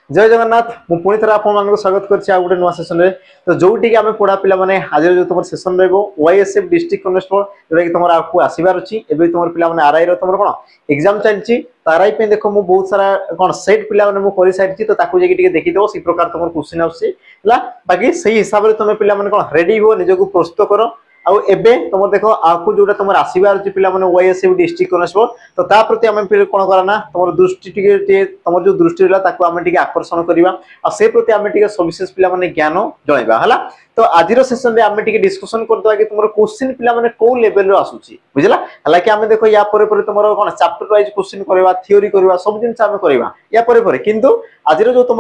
जय जगन्नाथ मु पुणी थर आपको स्वागत कर गोटे नुआ सेसन रे तो जोटी आम पढ़ा पिला माने आज जो तुम सेसन रही वाईएसएफ डिस्ट्रिक्ट कनेस्टेबल जोटा कि तुम आपको आसबार अच्छी एवं तुम पिला आरआई तुम कौन एग्जाम चलती तो आरआई पे देख मुझे बहुत सारा कौन सेट पिला कर सारी तो देखीदेव से प्रकार तुम क्वेश्चन आसला बाकी से हिसाब से तुम पिला कौन रेडी हो निजक प्रस्तुत कर आउ एबे तुम देख आपको जोटा तुम आसबार अच्छी पिला वाईएसएफ डिस्ट्रिक्ट कनेस्टेबल तो ता प्रति आम कौन कराना तुम दृष्टि तुम जो दृष्टि रहा आकर्षण करवा से प्रति आम सविशेष पिला ज्ञान जनइबा है। तो आज सेसन में आम डिस्कसन करदे कि तुम क्वेश्चन पिला कौ लेवल आसूची बुझला हालांकि आम देख या तुम कौन चैप्टर वाइज क्वेश्चन करवा थ्योरी करवा सब जिन आम करवा या किंतु आज जो तुम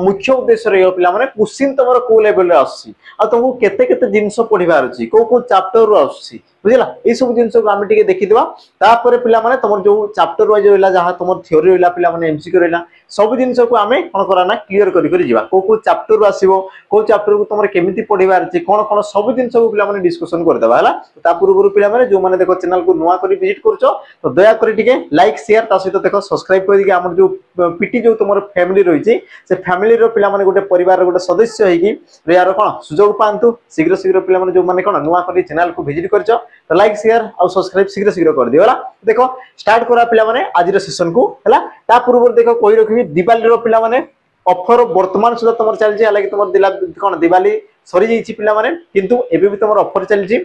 मुख्य उद्देश्य रही पिला क्वेश्चन तुम कौ लेवल आसूची आ तुमको केते केते जिनस पढ़ार अच्छी कौ कौ चैप्टर रु आसूची बुझला ये सब जिन को आम देखीदा तापर पिला तुम जो चैप्टर वाइज रहा जहाँ तुम थ्योरी रहा पिला एमसीक्यू रहा सब जिन को आम कौन कराना क्लीयर कर कौ कौ चैप्टर आसो कौ चैप्टर को तुम केमी पढ़ार अच्छी कौन कौन सब जिन को पिला डिस्कसन करदेवा है पूर्व पिला जो मैंने देख चैनल को नुआ कर विजिट कर तो दयाकोरी लाइक शेयर सहित देख सब्सक्राइब कर जो पीटी जो तुम फैमिली रही से फैमिली पिला गोटे परिवार गोटे सदस्य होगी यार कौन सुजोग पातु शीघ्र शीघ्र पिला जो मैंने कौन नुआ कर चैनल को विजिट कर तो लाइक शेयर और सब्सक्राइब शीघ्र शीघ्र कर दियो देखो स्टार्ट करा पिला माने आज सेशन को है ता पूर्व देखो कही रखी दिवाली पिला माने ऑफर वर्तमान सुधा तुम चलती हालांकि तुम कौन दिवाली सरी जाइए पिला माने किंतु एबे भी तुम ऑफर चलती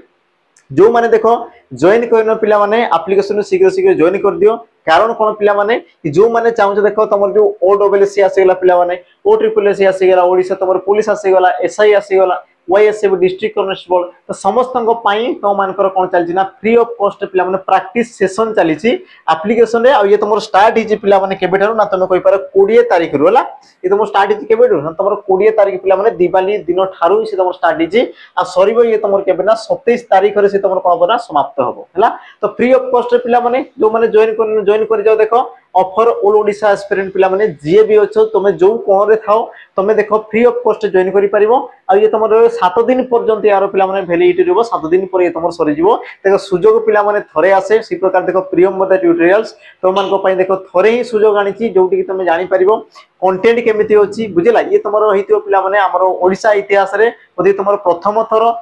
जो माने देखो जॉइन करन पिला माने एप्लिकेशन शीघ्र शीघ्र जॉइन कर दियो कारण कौन पिला माने जो माने चाहू देखो तुम जो ओडब्ल्यूएससी आसीगला पिला माने ओ ट्रिपल एससी आसीगला ओडिशा तुम पुलिस आसीगला एसआई आसीगला वाईएसएफ डिस्ट्रिक्ट कनेस्टेबल तो समस्त तुम मानकर कौन चलती ना फ्री ऑफ कॉस्ट पिला माने प्रैक्टिस सेशन चली एप्लिकेशन रे ये तुम स्टार्ट होती पिला माने केबेठारु ना तुम कहि पार 20 तारिख रु हला ये तुम स्टार्ट होती केबेठु ना तुम 20 तारिख पिला माने दिवाली दिन ठारू से तुम स्टार्ट होती आ सरीबो ये तुम केबे ना 27 तारिख रे से तुम कोन बना समाप्त हबो हला तो फ्री ऑफ कॉस्ट पिला माने जो माने जॉइन कर जाओ देखो ऑफर ऑल ओडिशा एस्पिरेंट पिला माने जे भी अच्छो तुम जो कोन रे थाओ तुम देखो फ्री ऑफ कॉस्ट जॉइन करि परिबो आ ये तुम 7 दिन पर्यंत यार पिला माने वैलिडिटी रहबो 7 दिन पर ये तुम सरी जीवो देखो सुजोग पिला माने थरे आसे सी प्रकार देखो प्रियमवदा ट्यूटोरियल्स तुम मान को पई देखो थरे ही सुजोग आनिची जोटी कि तुम जानि परिबो कंटेंट केमिति होची बुझिला ये तुमरो हितियो पिला माने हमरो ओडिशा इतिहास रे ओदी तुमरो प्रथम थरो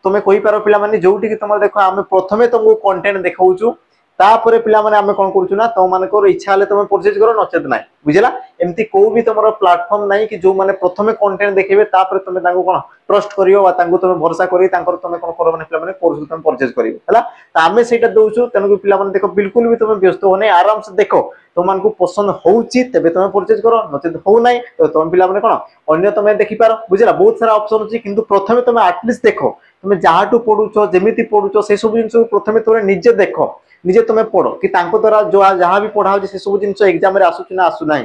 तुम कहि पारो पिला माने जोटी कि तुम देखो आमे प्रथमे तुमको कंटेंट देखाउछु तापर पिला माने आमे कोन करछु ना तो माने को इच्छा हले तुम परचेज करो नचेत नाही बुझिला एमती को भी तुमरो प्लेटफॉर्म नाही कि जो माने प्रथमे कंटेंट देखिबे तापर तुम तांको कोन ट्रस्ट करियो वा तांको तुम भरोसा करी तांकर तुम कोन करो माने पिला माने कोर्स तुम परचेज करियो हला त आमे सेटा दोउछु तनको पिला माने देखो बिल्कुल भी तुम व्यस्त हो नै आराम से देखो तुम मानको पसंद होउची तबे तुम परचेज करो नचेत हो नाही तो तुम पिला माने कोन अन्य तुम देखि पारो बुझिला बहुत सारा ऑप्शन अछि किंतु प्रथमे तुम एटलीस्ट देखो तुम जहाटू पढुचो जेमिति पढुचो से सब जिंस प्रथमे तुम निजे देखो निजे तुम पढ़ कि द्वारा जो जहाँ भी पढ़ा से सब जिन एग्जाम आसूची ना आसू ना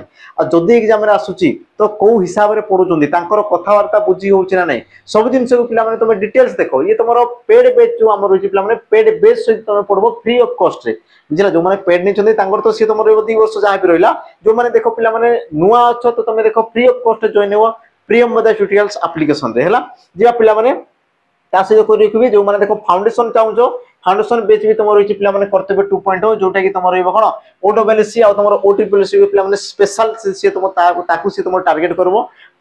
जदि एग्जाम आसूची तो कौ हिसाब से पढ़ुंट कथबार्ता बुझी हो ना सब जिन पिला तुम डिटेल्स देखो ये तुम पेड बेच जो आम रही पे पेड बेच सहित तुम पढ़ो फ्री ऑफ कॉस्ट रे बुझला जो मैंने पेड नहीं तो सी तुम 2 वर्ष जहाँ भी रहा जो मैंने देखो पिला नुआ अच्छो तो तुम देखो फ्री ऑफ कॉस्ट जॉइन हो प्रियमवदा ट्यूटोरियल्स एप्लिकेशन रे हला जे पिला सहित कर जो मैंने देखो फाउंडेशन चाहूँ फाउंडेशन बेच भी तुम रही पे कर्तव्य 2.0 जोटा कि तुम रहा कौन ओडब्ल्यूएससी आ तुम ओट्रिपलएससी पे स्पेशल सी तुम तुम टार्गेट कर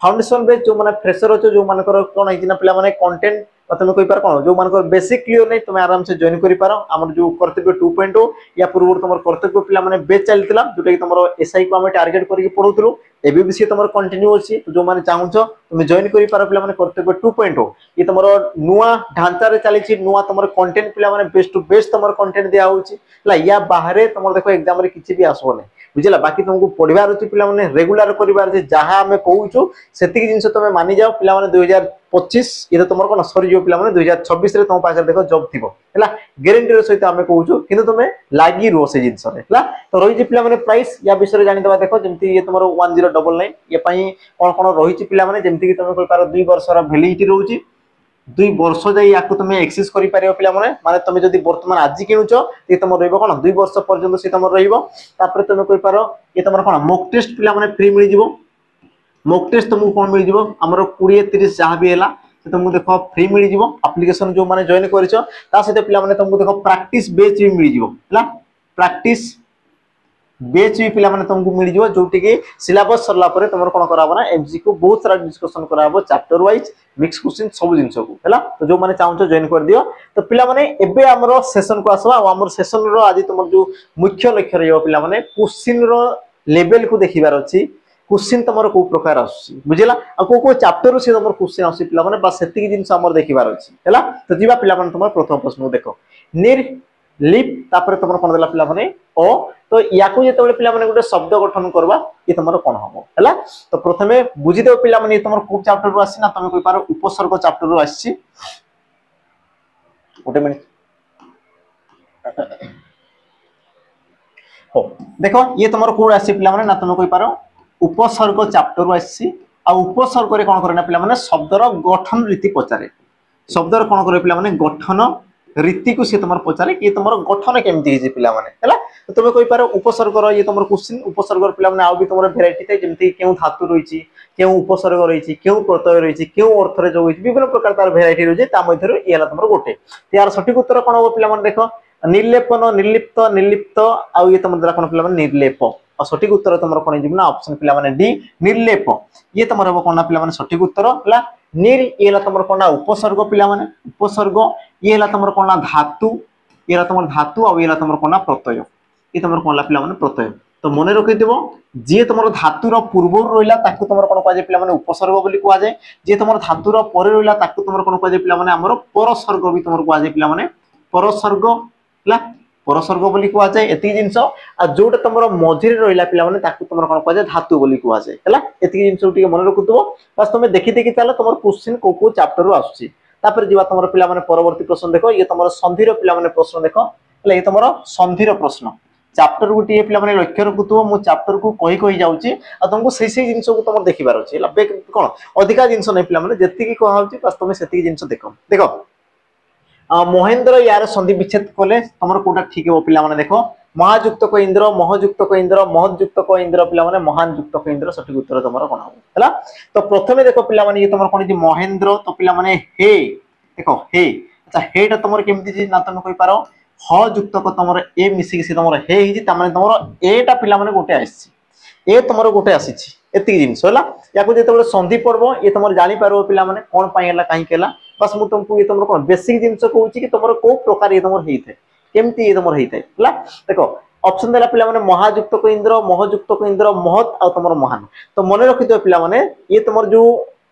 फाउंडेशन बेच जो मैंने फ्रेशर अच्छे जो मान कौन है पे कंटेंट तुम कही पार कौन जो मान बेसिक क्लियर नहीं तुम आराम से जॉइन कर पार आम जो कर्तव्य 2.0 या पूर्व तुम कर्तव्य पे बेच चलता जोटा कि तुम एसआई को आम टार्गेट करके पढ़ुलू एबी भी सी तुम कंटिन्यू अच्छी जो मैंने चाहूँ तुम जॉइन कर पार पे कर्तव्य 2.0 ये तुम नुआ ढांचा चली नुआ तुम कंटेंट पे बेस्ट टू बेस्ट तुम कंटेंट दिया या बाहर तुम देखो एग्जाम किसी भी आसो नहीं बुझला बाकी तुमको पढ़ार अच्छी पे रेगुलर कर जहाँ आम कहूँ से जिन तुम मानि जाओ पे 2025 ये तुम कौन सरी जो पे 2026 तुम पाखे देख जब थी है ग्यारंटी सहित आम कहूँ कि तुम लगी रुह से जिनस तो रही पे प्राइस या विषय जानीदे देख जमी ये तुम 1099 ये कौन कौन रही पे जमीक तुम कही पार 2 वर्ष वैलिडिटी रोचे 2 वर्ष जाए या तुम एक्सेस कर पे माने तुम जब बर्तमान आज किणुच ये तुम रही कौन 2 वर्ष पर्यंत सी तुम रही तुम कही पार ये तुम कौन मॉक टेस्ट पे फ्री मिल जाव मॉक टेस्ट तुमको कौन मिल जाव आमर 20-30 जहाँ भी है तुमको देख फ्री मिल जाव एप्लिकेशन जो मैंने जॉइन कर सहित पे तुमको देख प्रैक्टिस बेच भी मिल जाव प्रैक्टिस बेच भी पिला माने तुमको मिल जिवो जोटी के सिलेबस सरला परे तुमर कोन कराबो ना एमसीक्यू बहुत सारा डिस्कशन कराबो चैप्टर वाइज मिक्स क्वेश्चन सब जिंस को हैला तो जो माने चाहू जॉइन कर दियो तो पिला माने एबे हमरो सेशन को आसबा और हमरो सेशन रो आज तुमर जो मुख्य लक्ष्य रहियो पिला माने क्वेश्चन रो लेवल को देखिबार अछि क्वेश्चन तुमर को प्रकार आसी बुझिला आ को चैप्टर से तुमर क्वेश्चन आसी पिला माने बस सेति जिंस हमर देखिबार अछि हैला तो जीवा पिला माने तुमर प्रथम प्रश्न देखो निर लिप तापर तुमर कोन देला पिला माने ओ तो याकू जेतेबेले पिला माने गोटे शब्द गठन करबा ये तुमर कोन हबो हैला तो प्रथमे बुझि देबो पिला माने तुमर को चैप्टर रो आसी ना तुम कोइ पारो उपसर्ग चैप्टर रो आसी गोटे मिनिट हो देखो ये तुमर को आसी पिला माने ना तुम कोइ पारो उपसर्ग चैप्टर रो आसी आ उपसर्ग रे कोन करना पिला माने शब्दर गठन रीति पचारे शब्दर कोन करे पिला माने गठन रीति को से तुम पचारे कि तुम गठन केमती है पिला माने हैला तो तुम कहि पारो उपसर्ग रो ये तुम क्वेश्चन उपसर्ग पिला माने आ भी तुम वेराइटी थाए जेमती केउ धातु रहिछि केउ उपसर्ग रहिछि केउ प्रत्यय रहिछि केउ अर्थ रे जो होइछि विभिन्न प्रकार तार वेराइटी रहिछि ता मध्य रो येला तुम गोटे यार सठिक उत्तर कोन हो पिला माने देखो निर्लेपन निर्लिप्त निर्लिप्त आ ये तुम दरा कोन पिला माने निर्लेप और सठिक उत्तर तुम कोन जिबना ऑप्शन पिला माने डी निर्लेप ये तुम हो कोन पिला माने सठिक उत्तर हला निर येला तुम कोन उपसर्ग पिला माने उपसर्ग येला तुम कोन धातु येला तुम धातु और येला तुम कोन प्रत्यय ये तुम कोन पिला माने प्रत्यय तो मन रखि देबो जे तुम धातुर पूर्व रहिला ताकू तुम कोन कह जे पिला माने उपसर्ग बोली कह जाय जे तुम धातुर परे रहिला ताकू तुम कोन कह जे पिला माने हमर परसर्ग भी तुम कह जे पिला माने परसर्ग हला परसर्ग बोली कह जाय एति जिंस आ जोटा तुम मझिरे रहिला पिला माने ताकू तुम कोन कह जे धातु बोली कह जाय हला एति जिंस टिके मन रखि देबो बस तुम देखि देखि चलो तुम क्वेश्चन को चैप्टर रो आसुची तापर जीवा तुम पिला माने परवर्ती प्रश्न देखो ये तुम संधिर पिला माने प्रश्न देखो हला ये तुम संधिर प्रश्न चैप्टर गोटे पिला माने लक्ष्य रखुथो मु चैप्टर को कहि जाउची आ तुमको सही जिंस को तुम देखिबार अछि हला कोन अधिका जिंस नै पिला माने जेति की कह होची बस तुम सेति जिंस देखो देखो महेंद्र यार संधि विच्छेद कले तुमर कोटा ठीक हो पिला माने देखो महायुक्त को इंद्र महयुक्त को इंद्र महयुक्त को इंद्र पिला माने महान युक्त को इंद्र सठिक उत्तर तुमर कोन हो हला तो प्रथमे देखो पिला माने ये तुमर कोन जे महेंद्र तो पिला माने हे देखो हे अच्छा हेटा तुमर केमति जे ना तुम कहि पारो ह युक्त को तुमर ए मिसी से तुमर हे हिजी त माने तुमर एटा पिला माने गोटे आसी ए तुमर गोटे आसीछि एति जिंस होला याको जेतेबेले संधि पड़बो ये तुमर जानि पारो पिला माने कोन पई हला काहे केला बस मु तुमको ये तुमर कोन बेसिक जिंस कहूची कि तुमर को प्रकार ये तुमर हेइथे केमती ये तुमर हेइथे होला देखो ऑप्शन देला पिला माने महायुक्त को इंद्र महयुक्त को इंद्र महत आ तुमर महान तो मन रखि दो पिला माने ये तुमर जो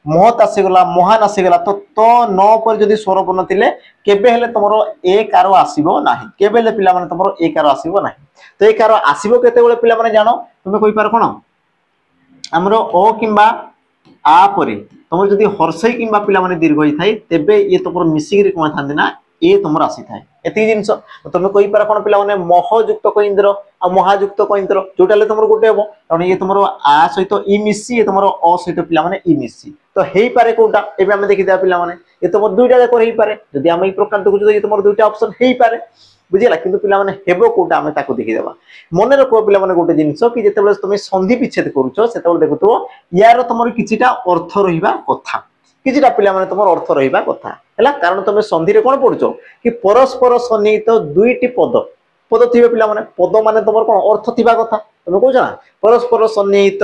महत आसी गला महान आसी गला तो न पर जदी स्वर बन थिले केबे हेले तुमरो ए कार आसीबो नाही केबे हेले पिला माने तुमरो ए कार आसीबो नाही तो ए कार आसीबो केते बेले पिला माने जानो तुमे कहि पार कोन हमरो ओ किंबा आ परे तुम जदी हर्षई किंबा पिला माने दीर्घ होई थाई तेबे ये तुमरो मिसिगिरि कोन थांदी ना ए तुमर आसी थाए एति जिंस तुम कहि पार कोन पिला माने महयुक्त को इंद्र आ महायुक्त को इंद्र जोटाले तुमर गोटे हेबो कारण ये तुमरो आ सहित इ मिसी ये तुमरो अ सहित पिला माने इ मिसी तो हेई पारे कोटा एबे हम देखि दिया पिला माने ये तुमर दुईटा जाक हेई पारे जदी हम ई प्रकार देखु तो ये तुमर दुईटा ऑप्शन हेई पारे बुझिला किंतु पिला माने हेबो कोटा हम ताको देखि देबा मने रखो पिला माने गोटे जिंस कि जेतेबेले तुम संधि विच्छेद करूछो सेतेबेले देखुतो यार तुमर किछिटा अर्थ रहिबा कथा किछिटा पिला माने तुमर अर्थ रहिबा कथा हैला कारण तुम संधि रे कोन पढुछो कि परस्पर सन्निहित दुईटी पद पद थिबे पिला माने पद माने तुमर कोन अर्थ थिबा कथा तुम कहू ना परस्पर सन्निहित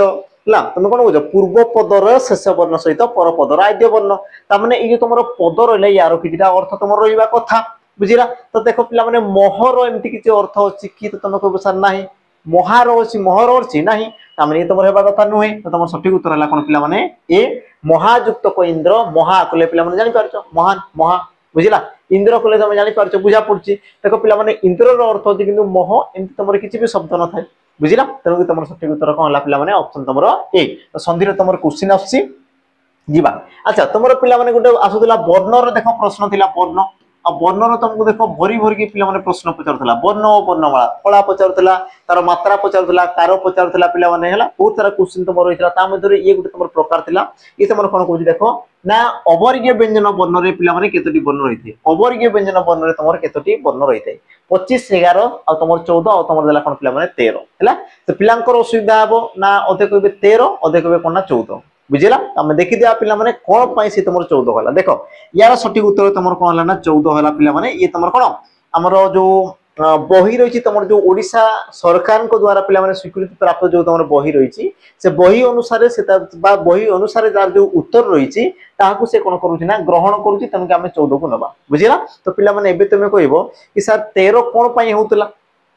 ला तुम कोन कहू पूर्व पदर शेष वर्ण सहित पर पदर आद्य वर्ण ता माने ई तुमर पद रहले यार किछिटा अर्थ तुमर रहिबा कथा बुझिरा तो देखो पिला माने मोहर एमती किछि अर्थ अछि कि तो तुम कहू सर नाही मोहार अछि मोहर अछि नाही ता माने तुमर हेबा कथा नुहे तो तुमर सठिक उत्तर हला कोन पिला माने ए महायुक्त को इंद्र महा कले पिला माने जानि पारछो महान महा बुझिला इंद्र कले तुम जानि पारछो बुझा पड़छि देखो पिला माने इंद्र रो अर्थ अछि किंतु मोह एमती तुमर किछि भी शब्द न थाए बुझिला तनो तुमर सठिक उत्तर कोन हला पिला माने ऑप्शन तुमर ए तो संधि रे तुमर क्वेश्चन आछि जीवा अच्छा तुमर पिला माने गोटे आसुतला वर्ण रे देखो प्रश्न थिला वर्ण आ वर्ण तुमको देखो भरी भरी के पिला माने प्रश्न पचारथला वर्ण और वर्णमाला फला पचारथला तार मात्रा पचारथला कार पचारथला पिला माने हला बहुत सारा क्वेश्चन तुम रहितला ता मध्ये ये गुटे तुम प्रकार थिला ये तुम कोन कहू देखो ना अवर्गीय व्यंजन वर्ण रे पिला माने केतोटी वर्ण रहिथे अवर्गीय व्यंजन वर्ण रे तुमर केतोटी वर्ण रहिथे 25 11 आ तुमर 14 आ तुमर देला कोन पिला माने 13 हला तो पिलांकर असुविधा हबो ना अधे कहबे 13 अधे कहबे कोन ना 14 बुझिला हम देखि दिया पिला माने कोन पई से तुमर 14 होला देखो यार सठिक उत्तर तुमर कोन होला ना 14 होला पिला माने ये तुमर कोन हमरो जो बही रही तुम जो ओडिशा सरकार द्वारा पे स्वीकृति प्राप्त जो तुम बही रही से बही अनुसार से बही अनुसार तार जो उत्तर रही से कौन करुना ग्रहण करुच्ची तेणुक आम 14 को नवा बुझेगा। तो पे तुम कह कि सर 13 कौन होता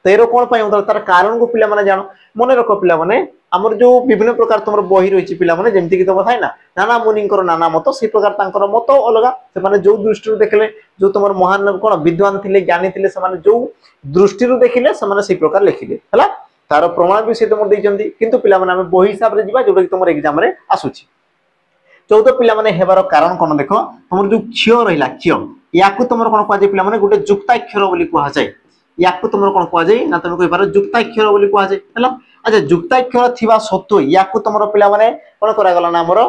13 कौन होता तार कारण को पे जान मन रख पे आमर जो विभिन्न प्रकार तुम बही रही पे जमीक तुम थाए ना नाना मुनि नाना मत से प्रकार मत अलग से जो दृष्टि देखले जो तुम महान कौन विद्वान थे ज्ञानी थे जो दृष्टि देखिले से प्रकार लिखिले है तार प्रमाण भी सी तुम देखते कितु पे बही हिसाब से जोटा कि तुम एग्जाम आसूची 14 पिला हेबार कारण कौन देख तुम जो क्षय रहा क्षय या तुम कौन कह पे गोटे जुक्ताक्षर बोली कहुए या तुम कौन कहुए ना तुम कह जुक्ताक्षर बोली कहुए है। अच्छा जुक्ताक्षर थिबा सत्व या तुम पे कौन करागला ना आमर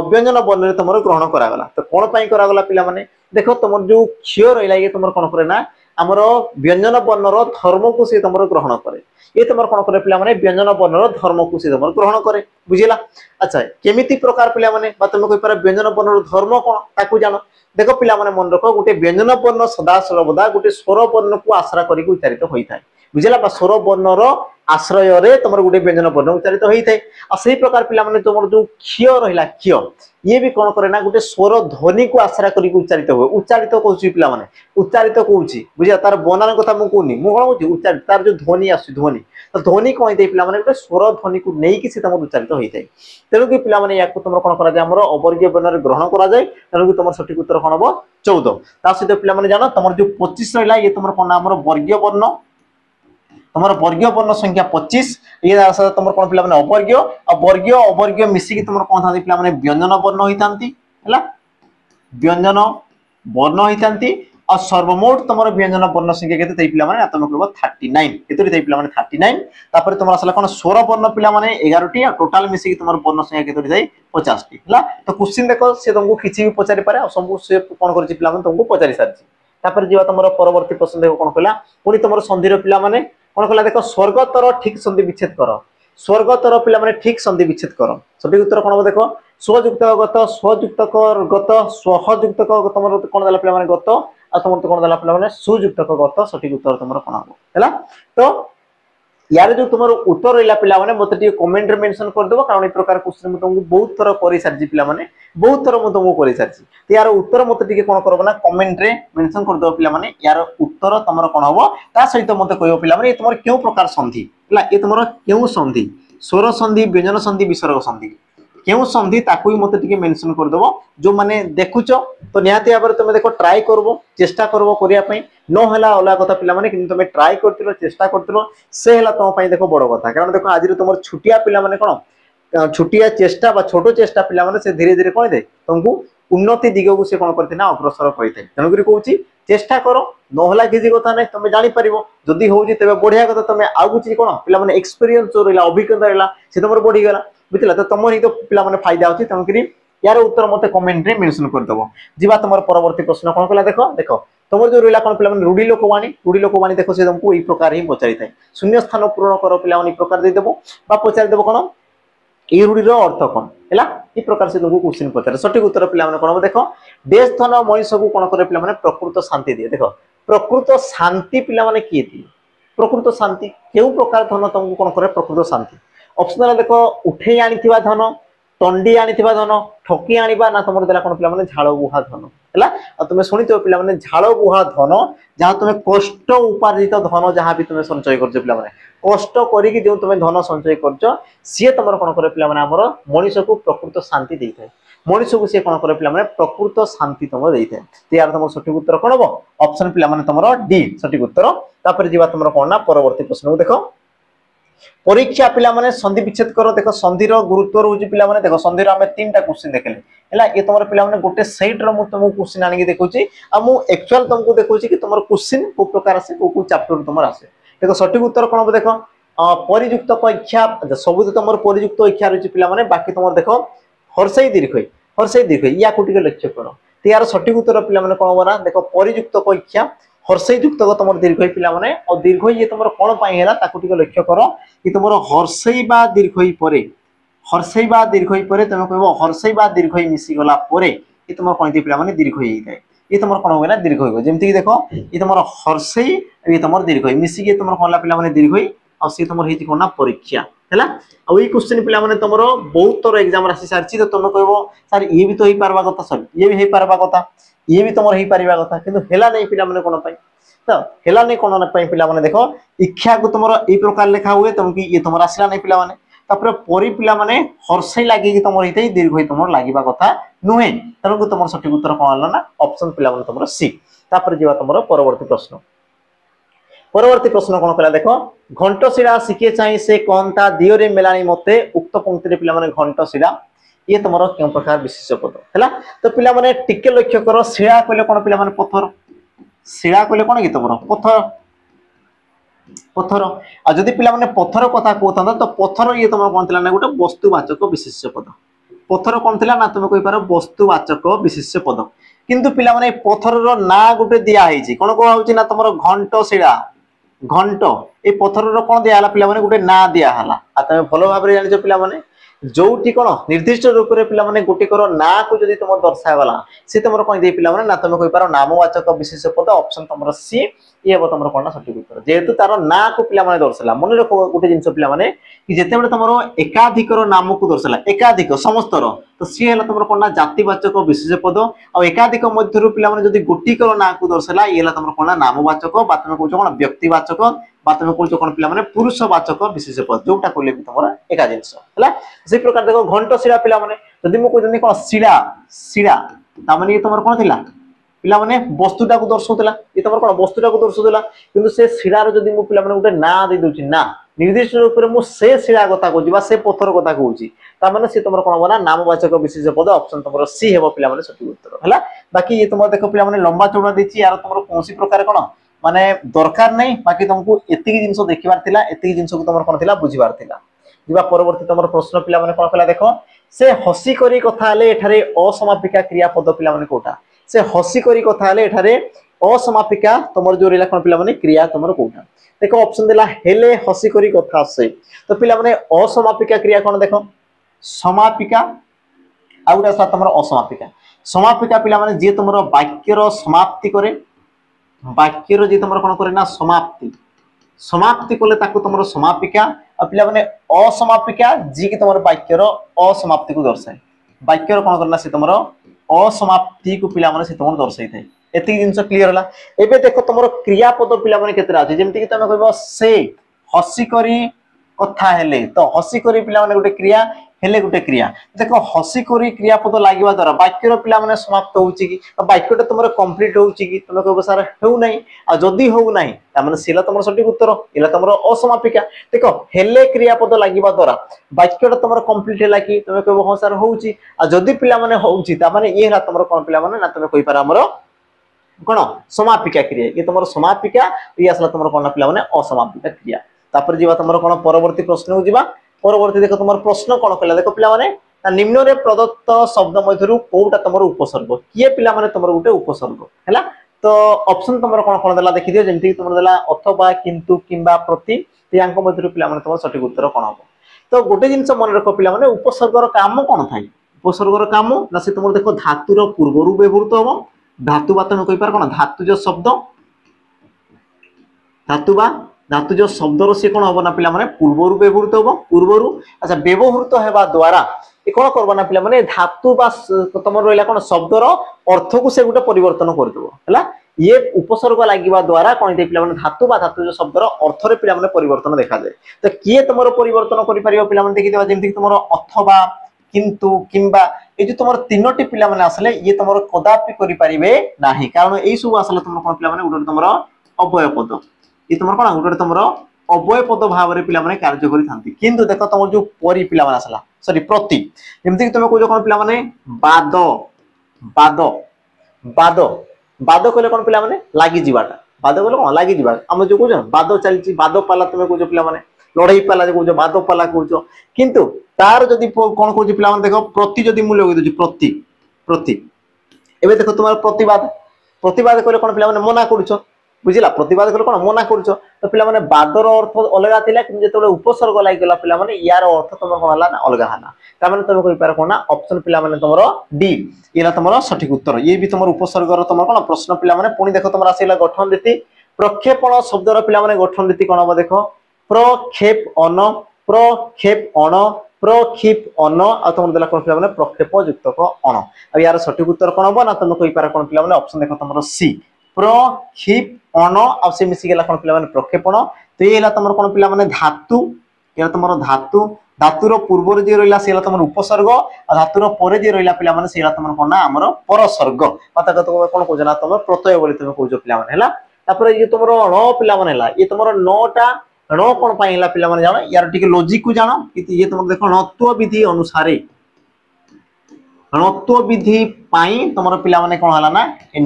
व्यंजन वर्ण तुम ग्रहण करागला। तो कौन पाई करागला पे देख तुम जो क्षय रहा ये तुम कौन करे ना आमर व्यंजन वर्णर धर्म को सी तुम ग्रहण करे ये तुम कौन करे पे व्यंजन वर्णर धर्म को सी तुम ग्रहण करे बुझेगा। अच्छा केमिति प्रकार पे तुम कह पार व्यंजन वर्णर धर्म कौन ताकू जान देख पिला मन रख गोटे व्यंजन वर्ण सदा सर्वदा गोटे स्वर वर्ण को आश्रा कर उच्चारित होता है बुझेगा स्वर वर्णर आश्रय तुम गोटे व्यंजन वर्ण उच्चारित होता है और से प्रकार पे तुम जो क्षय रहा क्षय ये भी कौन करे ना गोटे स्वर ध्वनि को आश्रा कर उच्चारित हुए उच्चारित कौन पे उच्चारित कौन बुझे तार बनान कथा मुझे कौन कौन उच्चारित तार जो ध्वनि आस ध्वनि तो ध्वनि कौन होता है पे गोटे स्वर ध्वनि को लेकिन से तुम उच्चारित होता है तेणुक पे या तुम कौन कर अवर्गीय वर्ण ग्रहण कराए तेणुक तुम सठिक उत्तर कौन हम 14 ता सहित पे जान तुम जो 25 रहा ये तुम कौन आम वर्गीय वर्ण तुम वर्गीय वर्ण संख्या 25 ये तुम कौन पे अवर्गीय और वर्गीय अवर्गीय मिसिक तुम कौन था पे व्यंजन वर्ण होता है व्यंजन वर्ण होता और सर्वमोट तुम व्यंजन वर्ण संख्या के पे तुम कह 39 के पे 39 तापर तुम आसला कौन स्वर वर्ण पे 11 टी टोटाल मिसिक तुम वर्ण संख्या के 50 टी है। तो क्वेश्चन देख से तुमको किसी भी पचारि पारे सब से कौन कर तुमको पचारि सारी जी तुम परवर्ती प्रश्न देख कौन कहला पुणी तुम संधिर पे कौन कहला देख स्वर्गतर ठीक संधि विच्छेद कर स्वर्गतर पे ठीक संधि विच्छेद कर सठिक उत्तर कौन देख स्वयुक्त गत स्वयुक्त गत स्वयुक्त तुम कौन देला पे गत और तुम तो कौन देला पे सुयुक्त गत सठिक उत्तर तुम कौन हम है। तो यार जो तुम उत्तर रहा पे मतलब कमेंट रे मेंशन कर देबो कारण ए प्रकार क्वेश्चन मैं तुमको बहुत थर कर सारी पे बहुत थर तुमको कर सारी तो यार उत्तर मत कौन करब ना कमेंट रे मेंशन कर देबो पे यार उत्तर तुम कौन हम ता सहित मत कह पे तुम क्यों प्रकार संधि है ये तुम क्यों संधि स्वर संधि व्यंजन संधि विसर्ग संधि क्यों संधि ताकू ही मत मेंशन कर देबो जो माने देखुच तो निहाती भाव तुम देखो ट्राई करबो चेष्टा करबो करिया पई न होला अलग कथा पिला माने किंतु तुम ट्राई करतिलो चेष्टा करतिलो से हला तुम पई देखो बड़ कथा कारण देखो आज तुम छुटिया पिला माने कोन छुटिया चेष्टा बा छोटो चेष्टा पिला माने से धीरे धीरे कोन दे तुमको उन्नति दिग को से कोन करते ना अग्रसर करते तेणुक कहूँ चेष्टा करो नहला किसी कथा ना तुम जानी पारिबो जदि होउची तबे बढ़िया कथा तुम आउ किछि कोन पिला माने एक्सपीरियंस रहला अभिज्ञता रहला से तुमर बढ़ी गला बुझला तो तुम ही तो पिला माने फायदा होची तेणुक यार उत्तर मत कमेंट रे मेंशन कर दबो जीवा तुम परवर्ती प्रश्न कोन कहला देखो देखो तुम जो रहा कौन पे रूढ़ी लोकवाणी देखो से तुमको यही प्रकार ही पचारि था शून्य स्थान पूरण कर पे प्रकार देदेव पचारि देव कौन ये रूढ़ी अर्थ कौन है ये प्रकार से तुमको क्वेश्चन पचारे सठिक उत्तर पे कौन देख देश धन मनीष को कौन करे पे प्रकृत शांति दिए देख प्रकृत शांति पे किए दिए प्रकृत शांति क्यों प्रकार धन तुमको कौन करे प्रकृत शांति ऑप्शन देख उठे आनी धन तंडी आनी धन ठकी आनिबा ना तुम देला कौन पे झाड़ बुहा धन है तुम शुणी पे झाड़ बुहा धन जहाँ तुम कष्ट उपार्जित धन जहाँ भी तुम संचय कर पे कष्ट करके जो तुम धन संचय कर सी तुम कौन करे पे मनीष को प्रकृत शांति दे था मनीष को सी कौन करे पे प्रकृत शांति तुम दे था यार तुम सठिक उत्तर कौन हम ऑप्शन पे तुम डी सठिक उत्तर तापर जीवा तुम कौन ना परवर्ती प्रश्न को देख परीक्षा पिला संधि विच्छेद कर देख संधिर गुरुत्व रोचे पिला देख संधिर आम 3टा क्वेश्चन देखले है ये तुम पिला गोटे सैट तुमको क्वेश्चन आनिक देखुची एक्चुअल तुमको देखुची कि तुम क्वेश्चन को प्रकार आसे को चैप्टर तुम आसे देख सठिक उत्तर कौन देख परियुक्त इच्छा सब तुम परियुक्त इच्छा रही पिला बाकी तुम देख हर्षई दीर्घ या लक्ष्य कर तो यार सठिक उत्तर पिला कौन बना देख परियुक्त इच्छा हर्षई युक्त तुम दीर्घ पिला और दीर्घ ये तुम कौन है लक्ष्य कर कि तुम हर्षई दीर्घ तुम कह हर्षई दीर्घ मिसीगला ये तुम कौन पिला दीर्घ होता है ये तुम कौन हुए ना दीर्घ हो जमीक देख ये तुम हर्षई ये तुम दीर्घ मिसिकी तुम कौन पिला माने दीर्घ आ सी तुम हेती कोना परीक्षा हैला आ ई क्वेश्चन पिला माने तुमरो बहुत थोर एग्जाम रासी सारची तो तुम कहबो सर ये भी तो ही पारबा कथा सर ये भी हे पारबा कथा ये भी तुम हे पारिबा कथा किंतु हेला नै पिला माने कोन पई तो हेला नै कोन पई पिला माने देखो इच्छा को तुमरो ई प्रकार लिखा हुए तुम कि ये तुम आसला नै पिला माने तापर परी पिला माने हर्षै लागि कि तुम हेते दीर्घ तुम लागिबा कथा नुहे तनो को तुम सठिक उत्तर कोन हला ना ऑप्शन पिला माने तुमरो सी तापर जीवा तुमरो परवर्ती प्रश्न परवर्ती प्रश्न कौन कला देखो घंटशिला शिखे चाहिए से कौन था दियो रे मेलानी मते उक्त पंक्ति रे पिला माने घंटशिला ये तुमरो केउ प्रकार विशेष पद हैला तो पिला माने टिके लक्ष्य करो शिला कहले कोन पिला माने पत्थर शिला कहले कोन कि तुमरो पत्थर पत्थर आ जदी पिला माने पत्थर कथा कहता तो पत्थर ये तुमरो कोन थिला ना गोटे वस्तुवाचक विशेष पद पत्थर कोन थिला ना तुम कहि पारो वस्तुवाचक विशेष पद किंतु पिला माने पत्थर रो ना गोटे दिया हेछि कोन को होछि ना तुमरो घंटशिला घंट ए पत्थर रो कोन दिया हला पिला माने गोटे ना दिया हला आ तमे भलो भाबरे जानिछो पिला माने जोटी कोन निर्दिष्ट रूप रे पिला माने गोटी करो ना को जदी तुम दर्शा गला से तुमरो कोन दे पिला माने ना तुम कहि पारो नामवाचक विशेष पद ऑप्शन तुमरो सी ये हो तुमरो कोन सठिक उत्तर जेहेतु तारो ना को पिला माने दर्शला मन रखो गोटे जिंस पिला माने कि जेते बेले तुमरो एकाधिक रो नाम को दर्शला एकाधिक समस्त रो तो सी हला तुमरो कोन जातिवाचक विशेष पद आ एकाधिक मध्य रो पिला माने जदी गोटी करो ना को दर्शला ये हला तुमरो कोन नामवाचक बा तुम कहछो कोन व्यक्तिवाचक बा तुम कहछो कोन पिला माने पुरुषवाचक विशेष पद जोटा कहले भी तुमरो एका जिंस हला से प्रकार देखो घंटशिला पिला माने जदी मु कहजनी कोन शिला शिला ता माने ये तुमरो कोन थिला पिला माने वस्तुटा को दर्शौतला ये तुमरो कोन वस्तुटा को दर्शौतला किंतु से शिलार जदी मु पिला माने गोटे ना दे दोची ना निर्दिष्ट रूप रे मु से शिला कथा कहूची बा से पत्थर कथा कहूची ता माने से तुमरो कोन बना नामवाचक विशेष पद ऑप्शन तुमरो सी हेबो पिला माने सठिक उत्तर हला बाकी ये तुम देखो पिला माने लंबा चौड़ा देची यार तुमरो कोनसी प्रकार कोन माने दरकार नै बाकी तुमको एतिकी जिंस देखिबार थिला एतिकी जिंस को तुमरो कोन थिला बुझिबार थिला जीवा परवर्ती तुमरो प्रश्न पिला माने कोन कला देखो से हसी करी कथा हले एठारे असमापिका क्रिया पद पिला माने कोटा से हसी करी कथा हले एठारे असमापिका तुमरो जो रिला कोन पिला माने क्रिया तुमरो कोटा देखो ऑप्शन देला हेले हसी करी कथा से तो पिला माने असमापिका क्रिया कोन देखो समापिका आउटा सा तुमरो असमापिका समापिका पिला माने जे तुमरो वाक्य रो समाप्ति करे वाक्य रो जे तुमरो कोन करे ना समाप्ति समाप्ति कोले ताको तुमरो समापिका आ पिला माने असमापिका जे कि तुमरो वाक्य रो असमाप्ति को दर्शाए वाक्य रो कोन करना से तुमरो असमाप्ति को पिला माने से तुमरो दर्शाई थाए एति जिंस क्लियर हला एबे देखो तुमरो क्रियापद पिला माने केतरा अछि जेमति कि तुम कहबो से हसी करी कथा हेले तो हसी करी पिला माने गोटे क्रिया हेले गोटे क्रिया देखो हसी करी क्रियापद लागिबा द्वारा वाक्य रो पिला माने समाप्त होउची कि वाक्यटा तुमरो कंप्लीट होउची कि तुम कहबो सर हेउ नै आ जदी होउ नै ता माने सिला तुमरो सठिक उत्तर इला तुमरो असमापिका देखो हेले क्रियापद लागिबा द्वारा वाक्यटा तुमरो कंप्लीट हैला कि तुम कहबो हां सर होउची आ जदी पिला माने होउची ता माने ये हला तुमरो कोन पिला माने ना तुम कहि पारा हमरो कोन समापिका क्रिया ये तुमरो समापिका ये असला तुमरो कोन पिला माने असमापिका क्रिया तापर जीवा तुमरो कोन परवर्ती प्रश्न हो जीवा परवर्ती देखो तुमरो प्रश्न कोन कहला देखो पिला माने निम्न रे प्रदत्त शब्द मध्यरु कोउटा तुमरो उपसर्ग किए पिला माने तुमरो गुटे उपसर्ग हैला तो ऑप्शन तुमरो कोन कोन देला देखि दियो जेंति तुमरो देला अथवा किंतु किंबा प्रति यांक मध्यरु पिला माने तुमरो सठिक उत्तर कोन हो तो गोटे जिंस मन रखो पिला माने उपसर्गर काम कोन थाई उपसर्गर काम ना से तुमरो देखो धातुर पूर्वरु व्यवहृत हो धातु बा तुम कहि पार कोन धातुज शब्द धातुज शब्द रो से कोन होबो ना पिला माने पूर्वरु व्यवहृत होबो पूर्वरु अच्छा व्यवहृत हेबा द्वारा ए कोन करबो ना पिला माने धातु बा तुमरो रहला कोन शब्द रो अर्थ को से गुटे परिवर्तन कर देबो हला ये उपसर्ग लागिबा द्वारा कोन दे पिला माने धातु बा धातुज शब्द रो अर्थ रे पिला माने परिवर्तन देखा जाय तो किए तुमरो परिवर्तन करि परिबो पिला माने देखि देबा जेमति तुमरो अथवा किंतु किंबा ए जो तुमरो तीनोटी पिला माने आसले ये तुमरो कदापि करि परिबे नाही कारण एई सब आसले तुमरो कोन पिला माने उडर तुमरो अव्यय पद ये तुमरो कोन उडर तुमरो अव्यय पद भाव रे पिला माने कार्य करि थांती किंतु देखो तुमरो जो परि पिला माने आसला सॉरी प्रति जेमति तुम को जो कोन पिला माने बाद बाद बाद बाद कहले कोन पिला माने लागि जीवाटा बाद कहले कोन लागि जीवा हम जो को बाद चलची बाद पाला तुम को जो पिला माने लड़ाई पाला जो बाद पाला कहजो किंतु तार जदी कोन कहजो पिला माने देखो प्रति जदी मूल्य होई दो प्रति प्रति एबे देखो तुम्हारा प्रतिवाद प्रतिवाद कहले कोन पिला माने मना करछो बुझिला प्रतिवाद कहले कोन मना करछो तो पिला माने बादर अर्थ अलगा थिला कि जेतोले उपसर्ग लागि गेला पिला माने यार अर्थ तुम कोन हला ना अलगा हला ता माने तुम कहि पार कोन ना ऑप्शन पिला माने तुमरो डी इला तुमरो सठिक उत्तर ये भी तुमरो उपसर्ग रो तुमरो कोन प्रश्न पिला माने पुनी देखो तुमरा आसीला गठन देती प्रक्षेपण शब्दर पिला माने गठन रीति कोन हबो देखो प्रक्षेपण प्रक्षिप अन आ तुम देला कोन पिला माने प्रक्षेप युक्त को अन आ यार सठिक उत्तर कोन हबो ना तुम कहि पारा कोन पिला माने ऑप्शन देखो तुमरो सी प्रक्षिप अन आ से मिसी गेला कोन पिला माने प्रक्षेपण तो ये तुम कौन पे मैंने धातु या तुम धातु धातुर पूर्व जी रहा से तुम उपसर्ग और धातुर पर जी रहा पे मैंने से तुम कौन ना आम परसर्ग मत कौन कौन ना तुम प्रत्यय बोली तुम कौच पे ये तुम ण पे ये तुम नटा ण कौन पे जान यार टे लॉजिक को जान ये तुम देख णत्व विधि अनुसार णत्व विधि तुम पे कौन है ना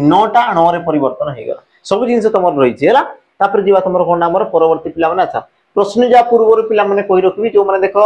नटा णे परिवर्तन हो गला सब जिन तुम रही है तापर जीवा तुम कौन नाम परवर्ती पिला माने अच्छा प्रश्न जा पूर्व पिला माने कहि रखबी जो माने देखो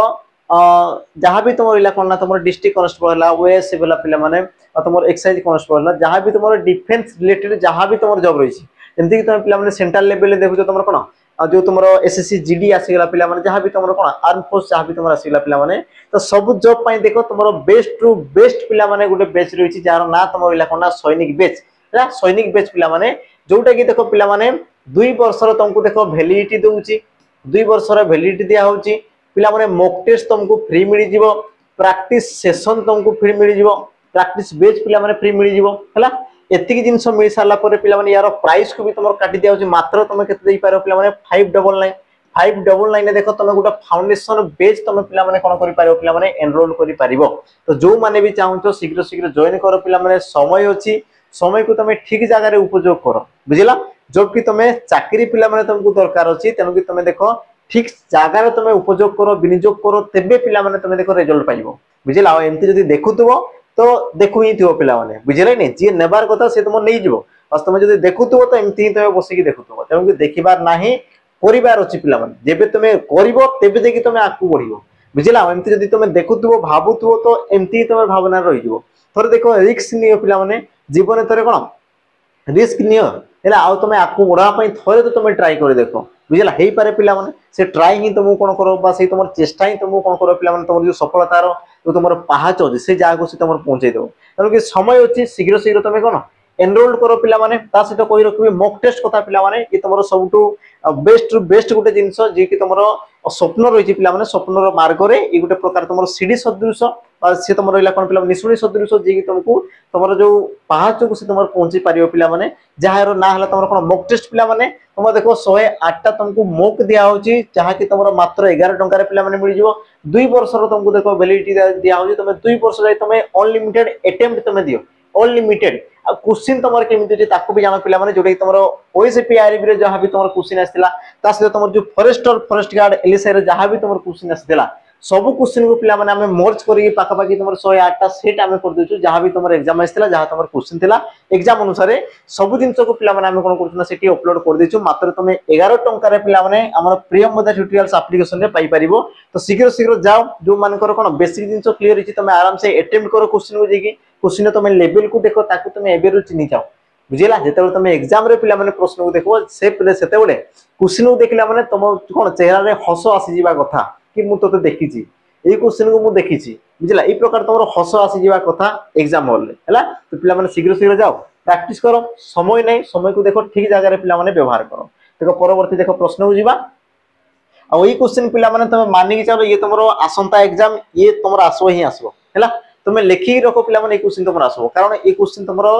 जहां भी तुम रहिला कोन ना तुम डिस्ट्रिक्ट कांस्टेबल हला ओएस वाला पिला माने तुम एक्साइज कांस्टेबल हला जहां भी तुम डिफेंस रिलेटेड जहां भी तुम जॉब रही जेमति कि तुम पिला माने सेंट्रल लेवल ले देखो तुम कोन जो तुम एसएससी जीडी आसीगला पिला माने जहां भी तुम कोन आर्म फोर्स जहां भी तुम आसीगला पिला माने तो सब जॉब पई देखो तुम बेस्ट टू बेस्ट पिला माने गुटे बैच रही जार ना तुम रहिला कोन ना सैनिक बैच है सैनिक बैच पिला माने जोटा कि देखो पिला माने 2 वर्षर तुमको देखो वैलिडिटी दूची 2 वर्षर वैलिडिटी दिया होची पिला माने मॉक टेस्ट तुमको फ्री मिली जिवो प्रैक्टिस सेशन तुमको फ्री मिली जिवो प्रैक्टिस बैच पिला माने फ्री मिली जिवो हला एतिकी जिंस मिल साला परे पिला माने यार प्राइस को भी तुम काटी दिया होची मात्र तुम केते देई पारो पिला माने 599 देखो तुम गोटे फाउंडेशन बैच तुम पिला माने कोन करि पारो पिला माने एनरोल करि पारिबो तो जो माने भी चाहू शीघ्र शीघ्र जॉइन करो पिला माने समय अछि समय को तुम ठीक जगह उपयोग करो बुझिला जबकि तुम चाकरी पिला माने तुमको दरकार अछि तेनु कि तुम देखो ठीक जगह तुम उपयोग करो विनियोग करो तेबे पिला माने तुम देखो रिजल्ट पाइबो बुझिला आ एमती जदी देखुतबो तो देखु ही थिबो पिला माने बुझिले नै जे नेबार कथा से तुम नै जिवो बस तुम जदी देखुतबो तो एमती ही तुम बसिकी देखुतबो तेनु कि देखिबार नाही परिवार अछि पिला माने जेबे तुम करिवो तेबे देखि तुम आकु बढ़िबो बुझिला एमती जदी तुम देखुतबो भाबुतबो तो एमती ही तुम भावना रहि जिवो थोर देखो रिस्क नियो पिला माने जीवन थरे कोन रिस्क नियो एला आउ तुम आकु बढ़ा पई थरे तो तुम ट्राई कर देखो बुझला हेई पारे पिला माने से ट्राई ही तुम कोन करो बा से तुम चेष्टा ही तुम कोन करो पिला माने तुम जो सफलतार जो तुम पहाच अछि से जागो से तुम पहुंचे देबो तनो कि समय अछि शीघ्र शीघ्र तुम कोन एनरोल करो पिला माने ता सहित कहि रखबी मॉक टेस्ट कथा पिला माने कि तुमरो सबटु बेस्ट गुटे जिंस जे कि तुमरो स्वप्न रही पिला माने स्वप्नर मार्ग रे ई गुटे प्रकार तुमरो सीडी सदृश से तुम रहिला कोन पिला निशुणी सदृश जे कि तुमको तुमरो जो पहाच को से तुम पहुंची पारियो पिला माने जहार ना हला तुमरो कोन मॉक टेस्ट पिला माने तुम देखो 108 टा तुमको मॉक दिया होची जहा कि तुमरो मात्र 11 टंका रे पिला माने मिल जिवो 2 वर्ष रो तुमको देखो वैलिडिटी दिया होची तुम 2 वर्ष जाय तुम अनलिमिटेड अटेम्प्ट तुम दियो अनलिमिटेड आ क्वेश्चन तुमर केमिति जे ताको भी जानो पिला माने जोडे तुमरो ओएसपी आरबी रे जहा भी तुमर क्वेश्चन आस्तिला ता से तुमर जो फॉरेस्ट गार्ड एलएसआई रे जहा भी तुमर क्वेश्चन आस्तिला सब क्वेश्चन को पिला माने हमें मर्ज करी पाखा पाखी तुमर 108 टा सेट हमें कर देछु जहा भी तुमर एग्जाम आस्तिला जहा तुमर क्वेश्चन थिला एग्जाम अनुसार सब जिंस को पिला माने हमें कोन करछु ना सेठी अपलोड कर देछु मात्र तुम 11 टंका रे पिला माने हमर प्रियम मदा ट्यूटोरियल्स एप्लीकेशन रे पाई परिबो तो शीघ्र शीघ्र जाओ जो मान कर कोन बेसिक जिंस क्लियर हिची तुम आराम से अटेम्प्ट करो क्वेश्चन को जेकी क्वेश्चन तुम लेवल को देखो ताकू तुम एबेरु चिनी जाओ बुझिला जेते तुम एग्जाम रे पिला माने प्रश्न को देखो से पले सेते बडे क्वेश्चन को देखला माने तुम कोन चेहरा रे हस आसी जीवा कथा कि मु तोते देखिची ए क्वेश्चन को मु देखिची बुझिला ए प्रकार तुमर हस आसी जीवा कथा एग्जाम हॉल रे हला तो पिला माने शीघ्र शीघ्र जाओ प्रैक्टिस करो समय नै समय को देखो ठीक जगह रे पिला माने व्यवहार करो देखो परवर्ती देखो प्रश्न को जीवा आ ए क्वेश्चन पिला माने तुम मानि कि चलो ये तुमरो आसंता एग्जाम ये तुमरो आसो ही आसो हला तुम लिखि रखो पिला माने ए क्वेश्चन तुमरो आसो कारण ए क्वेश्चन तुमरो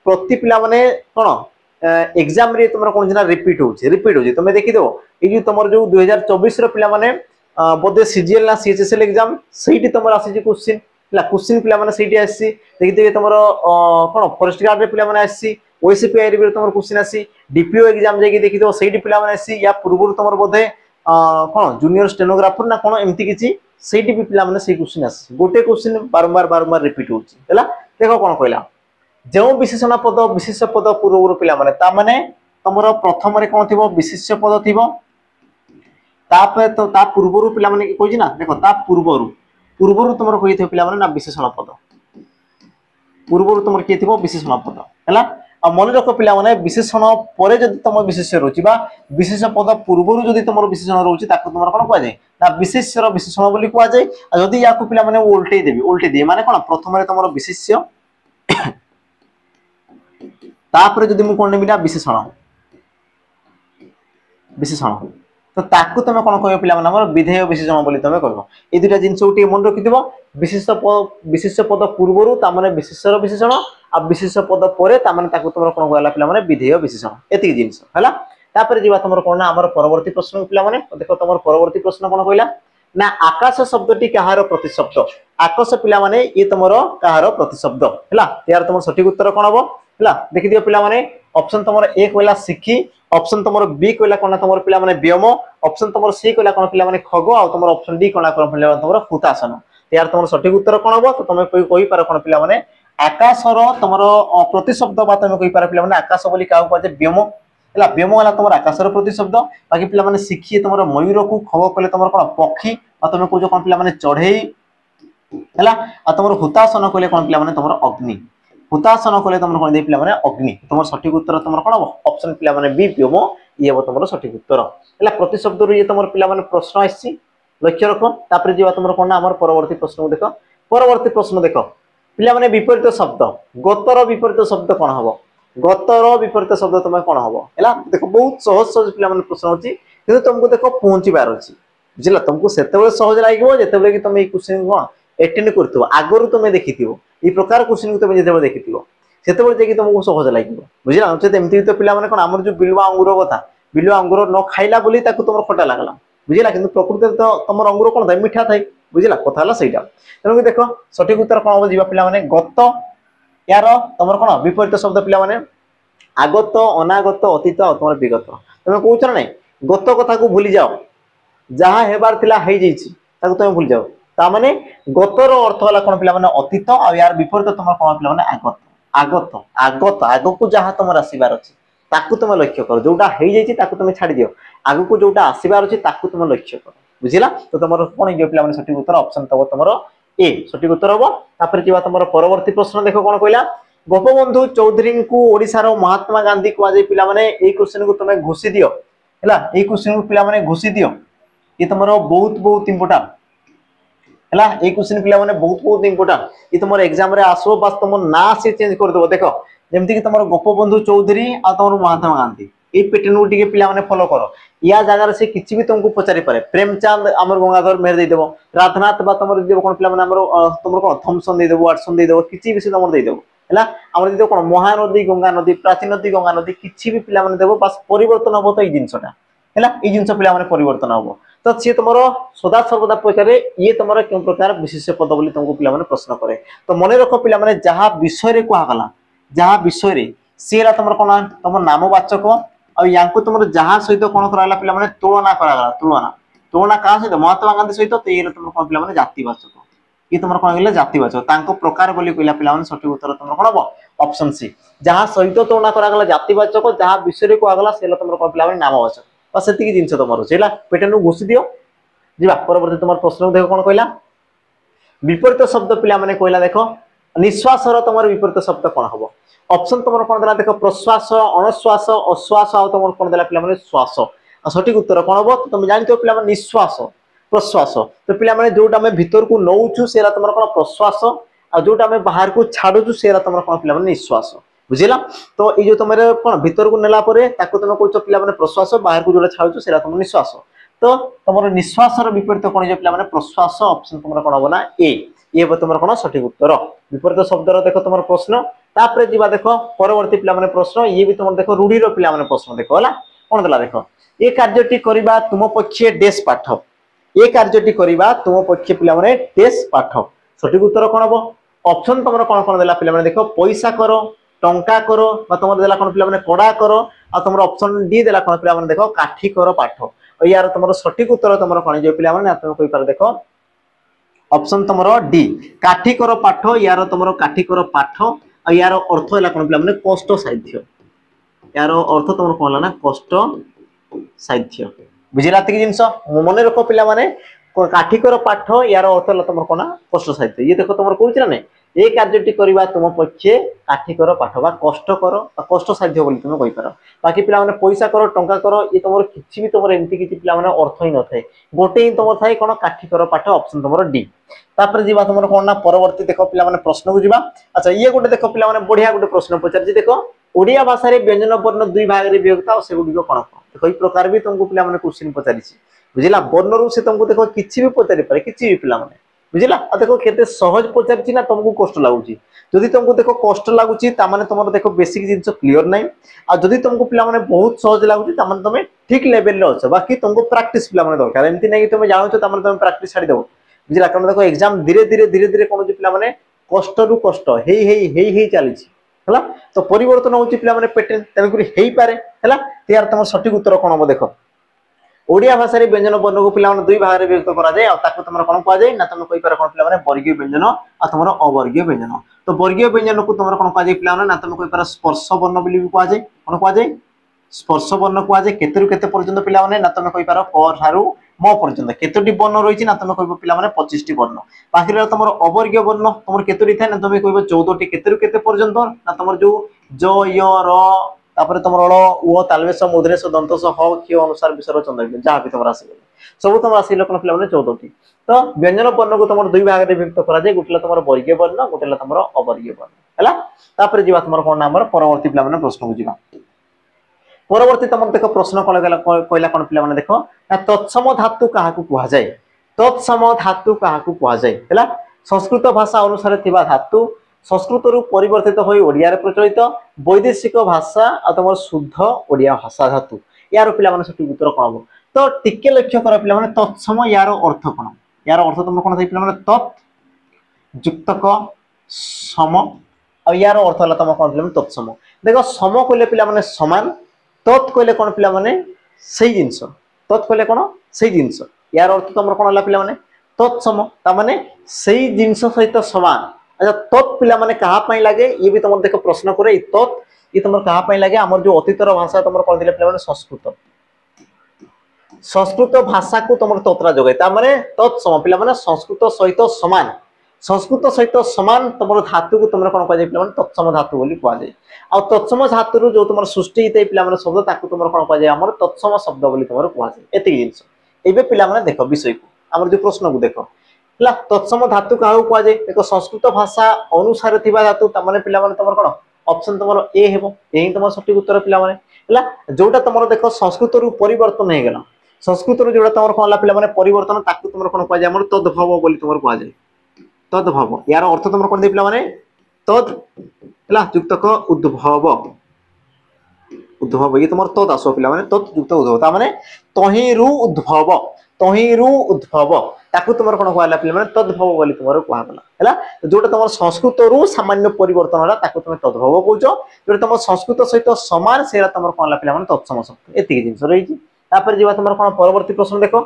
प्रति पिला माने कोन एग्जाम रे तुमरो कोन जना रिपीट होची तुम देखि दो ए जो तुमरो जो 2024 रो पिला माने बोधे सीजीएल ना सीएचएसएल एग्जाम सेठी तुमरो आसी जे क्वेश्चन ला क्वेश्चन पिला माने सेठी आसी देखि देबे तुमरो कोन फॉरेस्ट गार्ड रे पिला माने आसी ओएसपी आईबी रे तुमरो क्वेश्चन आसी डीपीओ एग्जाम जे कि देखि दो सेठी पिला माने आसी या पूर्व तुमरो बोधे कोन जूनियर स्टेनोग्राफर ना कोन एमती किछि सेठी भी पिला माने से क्वेश्चन आसी गोटे क्वेश्चन बारंबार रिपीट होची हला देखो कोन कहला जो विशेषण पद विशेष पद पूर्व पिला माने ता माने तमरो प्रथम रे कोन थिबो विशेष पद थिबो तापर तो ता पूर्व पिला माने कहछि ना देखो ता पूर्व तमरो कहि थे पिला माने ना विशेषण पद पूर्व तमरो के थिबो विशेषण पद हला आ मन रखो पिला माने विशेषण परे जदि तम विशेष रोची बा विशेष पद पूर्व जदि तमरो विशेषण रोची ताको तमरो कोन कहै ना विशेषर विशेषण बोली कहै जाय आ जदि याकू पिला माने उल्टे दे माने कोन प्रथम रे तमरो विशेष्य तापर जदि मु कोन नेबी ना विशेषण विशेषण तो ताकू तुम कौन कह पे आम विधेय विशेषण बोली तुम कह ये दुटा जिनस मन रखि विशेष पद पूर्वर ताने विशेषर विशेषण आ विशेष पद पर तुम कौन कहला पे विधेय विशेषण एति जिनस है जी तुम कौन आम परवर्ती प्रश्न पे देख तुम परवर्ती प्रश्न कौन कहला ना आकाश शब्दटी कहार प्रतिशब्द आकाश पिला माने ये तुम कहार प्रतिशब्द है यार तुम सठिक उत्तर कौन हम है देखी दियो पिला माने ऑप्शन तुम ए कहला सिक्की ऑप्शन तुम बी कहला कौन तुम पिला माने व्योम ऑप्शन तुम सी कहला कौन पिला माने खगो आ तुम ऑप्शन डी कहला कौन पिला तुम हुतासन यार तुम सठिक उत्तर कौन हम तो तुम कहि पार कौन पिला माने आकाशर तुम प्रतिशब्द बा तुम कहि पार पिला माने आकाश बोली का कहजे व्योम है व्योम है तुम आकाशर प्रतिशब्द बाकी पिला माने सिक्की तुम मयूर को खगो कहले तुम कौन पक्षी आ तुम कह कौन पिला माने चढ़ई है आ तुम हुतासन कहले कौन पिला माने तुम अग्नि हुतासन कहले तुम कौन दे पिला माने अग्नि तुम सठिक उत्तर तुम कौन हम ऑप्शन पिला माने बी व्योम ये हम तुम सठिक उत्तर है प्रतिशब्द रु ये तुम पिला माने प्रश्न आसी लक्ष्य रख तापर जीवा तुम कौन आम परवर्ती प्रश्न देख परवर्ती प्रश्न देख पिला माने विपरीत शब्द गतर विपरीत शब्द कौन हम गतर विपरीत शब्द तुम कौन हम है देख बहुत सहज सहज पिला माने प्रश्न होची किंतु तुमको देख पहुंचीबार अछि बुझला तुमको सेतेबेले सहज लागिवो जेतेबेले कि तुम ए क्वेश्चन कोन अटेंड करथिबो आगरु तुम देखिथिबो ई प्रकार क्वेश्चन को तुम जेतेबेले देखिथिबो सेतेबेले जे कि तुमको सहज लागिवो बुझला हमसे एमती तो पिला माने कोन हमर जो बिलवा अंगुर कथा बिलवा अंगुर न खाइला बोली ताको तुम खटा लागला बुझला किंतु प्रकृति तो तुम अंगुर कोन थाय मिठा थाय बुझला कथा हला सेटा तेनु देखो सठिक उत्तर कोन हो जीवा पिला माने गत यार तुम कोन विपरीत शब्द पिला माने आगत अनागत अतीत और तुम विगत तुम कहूच ना गत कथा को भूली जाओ जहाँ हेबार थिला हेई जैछि ताको तुम भूल जाओ तामाने गतर अर्थ होला कोन पिला माने अतीत आ यार विपरीत तुम कोन पिला माने आगत आगत आगत आगो को जहाँ तुम आसीबार अछि ताकू तुम लक्ष्य कर जोटा हेई जैछि ताकू तुम छाड़ी दियो आगो को जोटा आसीबार अछि ताकू तुम लक्ष्य कर बुझिला तो तुमर कोन जे पिला माने सठिक उत्तर ऑप्शन तब तुमर ए सठिक उत्तर हबो तापर जीवा तुमर परवर्ती प्रश्न देखो कोन कहला गोपबंधु चौधरी को ओडिसा रो महात्मा गांधी को आजे पिला माने ए क्वेश्चन को तुम घोषि दियो हैला ए क्वेश्चन को पिला माने घोषि दियो ये तुमरो बहुत बहुत इंपोर्टेंट हैला ए क्वेश्चन पिला माने बहुत बहुत इंपोर्टेंट ये तुमरो एग्जाम रे आसो बस तुम ना से चेंज कर दो देखो जेमति कि तुमरो गोपबंधु चौधरी आ तुमरो महात्मा गांधी ए पैटर्न को टिके पिला माने फॉलो करो या जगह से किछि भी तुमको पचारि पारे प्रेमचंद अमर गंगाधर मेहर दे देबो राधनाथ बा तुमरो देबो कोन पिला माने हमरो तुमरो कोन थॉमसन दे देबो वाटसन दे देबो किछि भी से तुमरो दे देबो हैला हमर दे कोन महानदी गंगा नदी प्राचीन नदी गंगा नदी किछि भी पिला माने देबो बस परिवर्तन हबो तो ए जिंसटा हैला ए जिंस पिला माने परिवर्तन हबो तो सी तुम सदा सर्वदा पचारे ये तुम क्यों प्रकार विशेष पद बोली तुमको पिला माने प्रश्न करे तो मन रख पिला माने जहाँ विषय रे कहगला जहाँ विषय रे सीरा तुम कौन तुम नामवाचक और यांको तुम जहाँ सहित कौन कराला पिला माने तुलना करागला तुलना कहाँ सहित महात्मा गांधी सहित तो ये तुम कौन पिला माने जातिवाचक ये तुम कौन कहले जातिवाचक तांको प्रकार बोली कहला पिला माने सठिक उत्तर तुम कौन हबो ऑप्शन सी जहाँ सहित तुलना करागला जातिवाचक जहाँ विषय रे कहगला सेला तुम कौन पिला माने नामवाचक बस सेतिकी जिंस तुम सेला पेटर्न घोषि दियो जीवा परवर्ती तुम प्रश्न देख कौन कहला विपरीत शब्द पिला माने कहला देखो निश्वास तुम विपरीत शब्द कौन हम ऑप्शन तुम कौन देला देखो प्रश्वास अणश्वास अश्वास आ तुम कौन देला पिला माने श्वास सठिक उत्तर कौन हम तुम जानते पिला माने निश्वास प्रश्वास तो पिला माने जोटा मैं भीतर को नौचु सेला तुम कौन प्रश्वास आ जोटा मैं बाहर को छाड़ुचु सेला तुम कौन पिला माने निश्वास बुझिला तो ये जो तुम कौन भीतर को नेला परे ताको तुम कहछ पिला माने प्रश्वास बाहर को जोटा छाड़ुचु सेला तुम निश्वास तो तुम निश्वास विपरीत कौन जो पिला माने प्रश्वास ऑप्शन तुम कौन हम ना ए ये तुम कौन सठिक उत्तर विपरीत शब्द देखो तुम प्रश्न तापर जीवा देखो परवर्ती पिला माने प्रश्न ये भी तुम देखो रूढ़ी पिला माने प्रश्न देखो होला कौन देला देखो ये कार्यटी करिबा तुम पक्षे डेस पाठ ये कार्यटी करिबा तुम पक्षे पिला माने डेस पाठ सठिक उत्तर कौन हम ऑप्शन तुम कौन कौन देला पिला माने देखो पैसा करो टंका करो बा तुम देला कौन पिला माने कड़ा करो आ तुम ऑप्शन डी देला कौन पिला माने देखो काठी करो पाठ और यार तुम सठिक उत्तर तुम कौन जो पिला माने तुम कहि पार देखो ऑप्शन तुम डी काठी करो पाठ यार तुम काठी करो पाठ और यार अर्थ है कौन पिला माने कष्ट साध्य यार अर्थ तुम कौन ना कष्ट साध्य बुझिला तक जिंस मन रख पिला माने काठिकर पाठ यार अर्थ है तुम कौन कष्ट साध्य ये देखो तुम कहूँ ना ये कार्यटी करवा तुम पक्षे काठिकर पाठ बा कष्ट कर कष्ट साध्य बोली तुम कहि पार बाकी पिला माने पैसा करो टंका करो ये तुम किछि भी तुम एमती किछि पिला माने अर्थ ही न थाए गोटे ही तुम थाए कोन काठिकर पाठ ऑप्शन तुम डी तापर जीवा तुम कोन ना परवर्ती देखो पिला माने प्रश्न को जीवा अच्छा ये गोटे देखो पिला माने बढ़िया गोटे प्रश्न पचार जी देखो ओडिया भाषा रे व्यंजन वर्ण दुई भाग रे विभक्त और से गुडी कोन देखो ई प्रकार भी तुमको पिला माने क्वेश्चन पचारि बुझिला वर्णरू से तुमको देखो किछि भी पचारि पारे किछि भी पिला माने बुझिला आ देखो केते सहज पचारि ना तुमको कष्ट लागुची जदि तुमको देखो कष्ट लागुची ता माने तुमर देखो बेसिक जिंस क्लियर नाही आ जदि तुमको पिला माने बहुत सहज लागुची ता माने तुमे ठीक लेवल रे अछ बाकी तुमको प्रैक्टिस पिला माने दरकार एमति नाही कि तुमे जानो छ ता माने तुमे प्रैक्टिस छाडी देबो बुझिला कारण देखो एग्जाम धीरे धीरे कोन जे पिला माने कष्ट रु कष्ट हेई चली हला तो परिवर्तन होची पिला माने पैटर्न तन करी हेई पारे हला त्यार तुम सठिक उत्तर कोन हो देखो ओडिया भाषा रे व्यंजन वर्ण को पिला माने दुई भाग रे व्यक्त करा जाय आ ताको तुमरा कोन कोआ जाय ना तुम कहि पारे कोन पिला माने वर्गीय व्यंजन आ तुमरा अवर्गीय व्यंजन तो वर्गीय व्यंजन को तुमरा कोन कोआ जाय पिला माने ना तुम कहि पारे स्पर्श वर्ण बोली भी कोआ जाय कोन कोआ जाय स्पर्श वर्ण कोआ जाय केते रु केते पर्यंत पिला माने ना तुम कहि पारो क थारु म पर्यंत केतोटी वर्ण रहिछि ना तुम कहबो पिला माने 25 टी वर्ण बाकी रे तुमर अवर्गीय वर्ण तुमर केतोटी थाय ना तुम कहबो 14 टी केते रु केते पर्यंत ना तुमर जो ज य र तापर तुमर ळ उ तालवेश मुद्रेश दंतस ह ख अनुसार विसर्ग चंद्र जहा भी तुमर आसी सब तुमर आसी लक्षण पिला माने 14 टी तो व्यंजन वर्ण को तुमर दुई भाग रे विभक्त करा जाय गुटला तुमर वर्गीय वर्ण गुटला तुमर अवर्गीय वर्ण हला तापर जीवा तुमर कोन नंबर परवर्ती पिला माने प्रश्न को जीवा परवर्ती तुम देख प्रश्न कल कहला कौन पिला माने देखो तत्सम धातु काहाकू कुहा जाय तत्सम धातु काहाकू कुहा जाय हैला संस्कृत भाषा अनुसार थिबा धातु संस्कृत रु परिवर्तित होई ओडिया रे प्रचलित वैदेशिक भाषा आ तुम शुद्ध ओडिया भाषा धातु यार पिला माने सठी उत्तर कोन हो तो टिके लक्ष्य कर पिला माने तत्सम यार अर्थ कोन यार अर्थ तुम कोन पिला माने तत् युक्तक सम आ यार अर्थ हला तुम कोन पिला माने तत्सम देखो सम कहले पिला माने समान तत् कहले कोन पिला माने सही जिंस तत् कहले कोन सही जिंस यार अर्थ तुमर कोन हला पिला माने तत्सम ता माने सही जिंस सहित समान अच्छा तत् पिला माने कहा पई लागे ये भी तुम देखो प्रश्न करे तत् ये तुमर कहा पई लागे हमर जो अतीतर भाषा तुमर कोन दिले पिला माने संस्कृत भाषा को तुमर तत्रा जोगे ता माने तत्सम पिला माने संस्कृत सहित समान संस्कृत सहित समान तुमर धातु को तुमर कोन कहै पिला माने तत्सम धातु बोली कहै जाय आ तत्सम धातु रु जो तुमर सृष्टि हिते पिला माने शब्द ताकू तुमर कोन कहै जाय हमर तत्सम शब्द बोली तुमर कहै जाय एति जिंस एबे पिला माने देखो विषय को हमर जो प्रश्न को देखो हला तत्सम धातु काहू कहै जाय देखो संस्कृत भाषा अनुसार थिबा धातु त माने पिला माने तुमर कोन ऑप्शन तुमर ए हेबो एही तुमर सठी उत्तर पिला माने हला जोटा तुमर देखो संस्कृत रु परिवर्तन हे गेला संस्कृत रु जोटा तुमर कोन पिला माने परिवर्तन ताकू तुमर कोन कहै जाय हमर तद्भव बोली तुमर कहै जाय तद्भव यार अर्थ तुमर कोन दे पिला माने तद हला युक्तक उद्भव उद्भव ये तुमर तद आसो पिला माने तद युक्त उद्भव ता माने तहिरु उद्भव ताकू तुमर कोन कहला पिला माने तद्भव बोली तुमर कहला हला जोटा तुमर संस्कृत रु सामान्य परिवर्तन हला ताकू तुम तद्भव कहउचो जोटा तुमर संस्कृत सहित समान सेरा तुमर कहला पिला माने तत्सम शब्द एति जिंस रहिछि तापर जीवा तुमर कोन परवर्ती प्रश्न देखो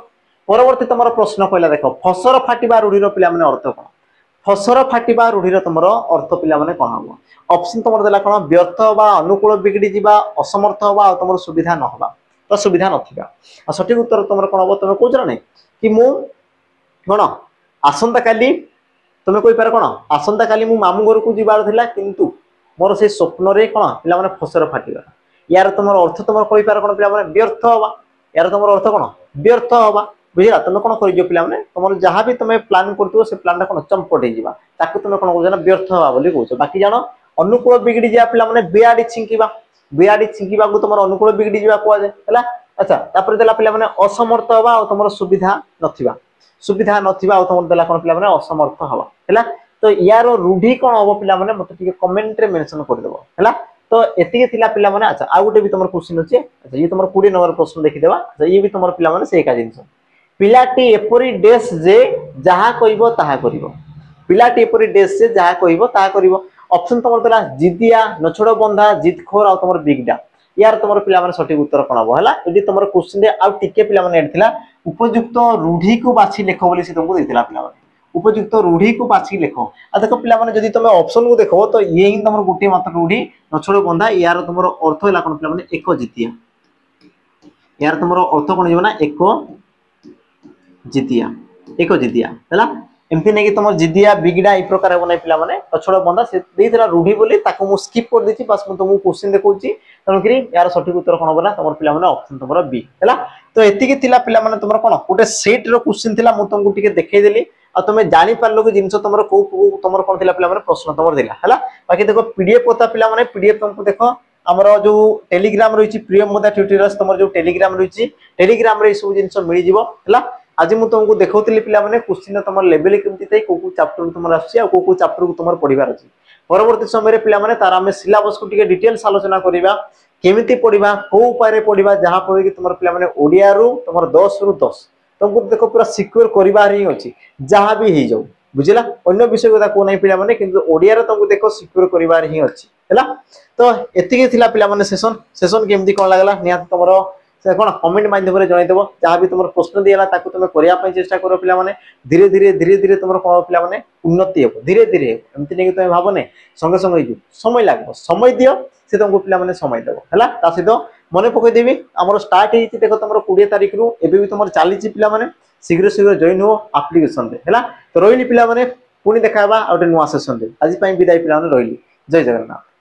परवर्ती तुमर प्रश्न कहला देखो फसर फाटिबा रूढीर पिला माने अर्थ कोन फसर फाटिबा रूढीर तुमर अर्थ पिला माने कोन हो ऑप्शन तुमर देला कोन व्यर्थ बा अनुकूल बिगडी जिबा असमर्थ बा तुमर सुविधा न होबा तो सुविधा नथिबा आ सठिक उत्तर तुमर कोन हो तुम कोजर नै कि मु कोन आसंता काली तुम कोइ पार कोन आसंता काली मु मामू घर को जिबार थिला किंतु मोर से स्वप्न रे कोन पिला माने फसर फाटिबा यार तुमर अर्थ तुमर कोइ पार कोन पिला माने व्यर्थ होबा यार तुमर अर्थ कोन व्यर्थ होबा बुझिला तुम कोन करिजो पिला माने तुमर जहां भी तुम प्लान करतो से प्लान कोन चंपट हे जिबा ताकू तुम कोन कहजो ना व्यर्थ होबा बोली कहजो बाकी जानो अनुकूल बिगडी जा पिला माने बियाडी छिंकीबा को तुमर अनुकूल बिगडी जिबा कोआ जाय हला अच्छा तापर देला पिला माने असमर्थ होबा और तुमर सुविधा नथिबा और तुमर देला कोन पिला माने असमर्थ होबा हला तो यार रूढी कोन होबो पिला माने मते टिके कमेंट रे मेंशन कर देबो हला तो एतिके थिला पिला माने अच्छा आ गुटे भी तुमर क्वेश्चन अछि अच्छा ये तुमर 20 नंबर प्रश्न देखि देबा अच्छा ये भी तुमर पिला माने से एका जिंस पिलाटी एपरी डेस जे जहा कहिबो ताहा करिवो पिलाटी एपरी डेस जे जहा कहिबो ताहा करिवो ऑप्शन तुमर देला जिदिया नछोड़ बंधा जितखोर आ तुमर बिगडा यार तुमर पिला माने सठिक उत्तर कोन हो हला एडी तुमर क्वेश्चन दे आ टिके पिला माने एड थिला उपयुक्त रूढी को बाछि लेखो बोली से तुमको देथिला पिला माने उपयुक्त रूढी को बाछि लेखो आ देखो पिला माने जदी तुम ऑप्शन को देखो तो ये ही तुमर गुटे मात्र रूढी नछोड़ बंधा यार तुमर अर्थ हला कोन पिला माने एक जितिया यार तुमर अर्थ कोन जेबना एक जितिया हला एमती नै कि तुम जिदिया बिगड़ा ए प्रकार हो नै पिला माने नछोड़ बंधा से देथिला रूढी बोली ताको मु स्किप कर देछि बस मु तुमको क्वेश्चन देखौछि तन करी यार सठिक उत्तर कोन होबना तुमर पिला माने ऑप्शन तुमर बी हला तो एति के थिला पिला माने तुमर कोन गुटे सेट रो क्वेश्चन थिला मु तुमको टिके देखै देली आ तुमे जानि पारलो कि जिंस तुमर को तुमर कोन थिला पिला माने प्रश्न तुमर दिला हला बाकी देखो पीडीएफ पता पिला माने पीडीएफ तुमको देखो हमर जो टेलीग्राम रही प्रिय मोदा ट्यूटोरियल्स तुम जो टेलीग्राम रही टेलीग्राम रे सब जिन मिल जाव आज मुझे तुमको देखौली पिला माने क्वेश्चन तुम लेवल केमती थाई को चैप्टर तुम आसी आ को चैप्टर को तुम पढ़िबार अछि परवर्ती समय पिला माने तार आमे सिलेबस को टिके डिटेल्स आलोचना करिबा केमिति पढ़िबा को उपाय रे पढ़िबा जहां पर कि तुम पिला माने ओडिया रु तुम 10 रु 10 तुमको देखो पूरा सिक्योर करिबार ही अछि जहां भी ही जाऊ बुझिला अन्य विषय कथा को नहीं पिला माने किंतु ओडिया रे तुमको देखो सिक्योर करिबार ही अछि हैला तो एतिके थिला पिला माने सेशन केमती कोन लागला निया तमरो से कोन कमेंट माध्यम रे जणाइ देबो जहां भी तुमर प्रश्न दियला ताको तुमे करिया पय चेष्टा करो पिला माने धीरे धीरे तुमर कोन पिला माने उन्नति हेबो धीरे धीरे एमति नै कि तुमे भाबो नै संगे संगे हिजु समय लागबो समय दियो से तुमको पिला माने समय देबो हैला ता सहित मने पकई देबी हमर स्टार्ट हेछि देखो तुमर 20 तारिख रु एबे भी तुमर चाली छि पिला माने शीघ्र शीघ्र जॉइन हो एप्लीकेशन रे हैला तो रोइली पिला माने पुनी देखाबा आउटे नुवा सेशन रे आज पय विदाई पिला माने रोइली जय जगन्नाथ।